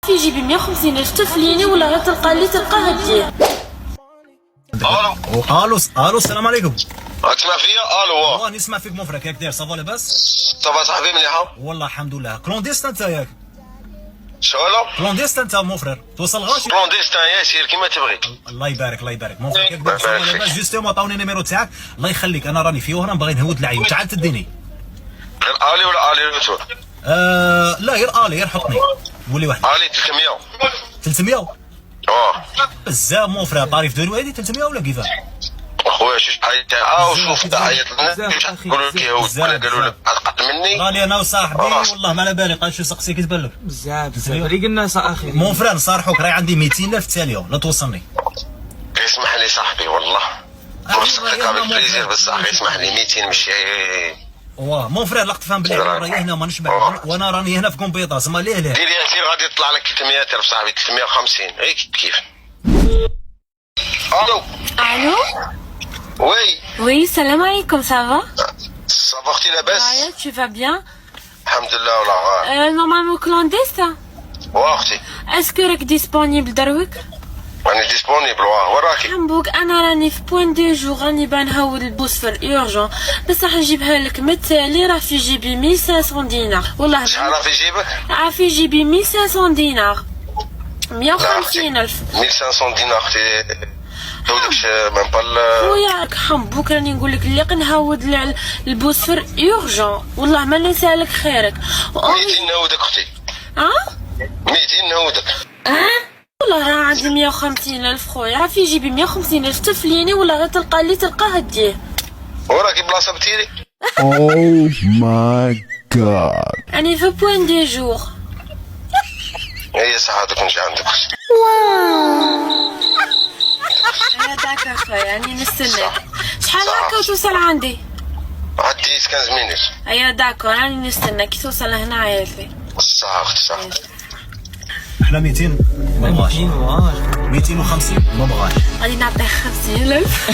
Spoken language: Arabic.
في جيبي 150 ألف تفليني ولا غير تلقى اللي تلقاه ديه. الو السلام عليكم. تسمع فيا؟ الو والله نسمع فيك مفرك. ياك داير صافا لاباس؟ صافا صاحبي مليحة والله الحمد لله. كلونديستان انت ياك؟ شغلة؟ كلونديستان انت مفرر توصل غاشي؟ كلونديستان ياسير كيما تبغي. الله يبارك الله يبارك مفرك. ياك داير صافا لاباس؟ جوستومون عطاوني النيميرو تاعك. الله يخليك انا راني في وهران باغي نهود العيون. تعال تديني. غير الي ولا الي روتور؟ لا غير الي غير حطني ولي واحد. الي 300. 300 بزاف مفرر. طريف دوني هادي 300 ولا كيفاه؟ اخويا شوف حياة وشوف عيط لنا يقولوا لك يهود قالوا لك اقل مني. راني انا وصاحبي والله ما على بالي. قال شو سقسيك تبان لك بزاف فريق الناس اخي. مون فران نصارحوك راهي عندي 200,000 تاليو لا توصلني. اسمح لي صاحبي والله فرصتك على بليزير بصح اسمح لي 200 ماشي. واه مون فران لاقت تفهم بلي راهي هنا ما نشبع وانا راني هنا في كومبيطاس ما ليه ديري ياسير غادي يطلع لك 300,000 صاحبي 350 غير كيف. الو الو وي salam alaikum, ça va? صافا اختي لاباس؟ Tu vas bien? الحمد لله ولا غار. Normalement clandestin. واه اختي Est-ce que راك disponible دروك؟ راني ديسبونيبل. واه وين راكي؟ حمبوك انا راني في بوين دي جور راني بنهود البوسفر اورجون بصح نجيبها لك متالي راه في جيبي 1500 دينار والله. شحال راه في جيبك؟ راه في جيبي 1500 دينار 150,000. 1500 دينار اختي هودكش من بال. خويا حمبوك راني نقول لك اللي نهود البوسفر اورجون والله ما نسالك خيرك. 200 نهودك اختي. 200 نهودك. والله راه عندي 150,000 خويا. راه في جيبي 150,000 تفليني ولا غير تلقى اللي تلقاه ديه. وراكي بلاصه بتيري؟ Oh my god. راني في بوين دي جور. هي صحتك نجي عندك. هذاك خويا راني نستناك. شحال هكا توصل عندي؟ عندي 15 مينوت. ايا داكور راني نستناك كي توصل هنا عيط لي. صح اختي صح. احنا 200 ما بغاش. 250 ما بغاش. غادي نعطيه 50,000.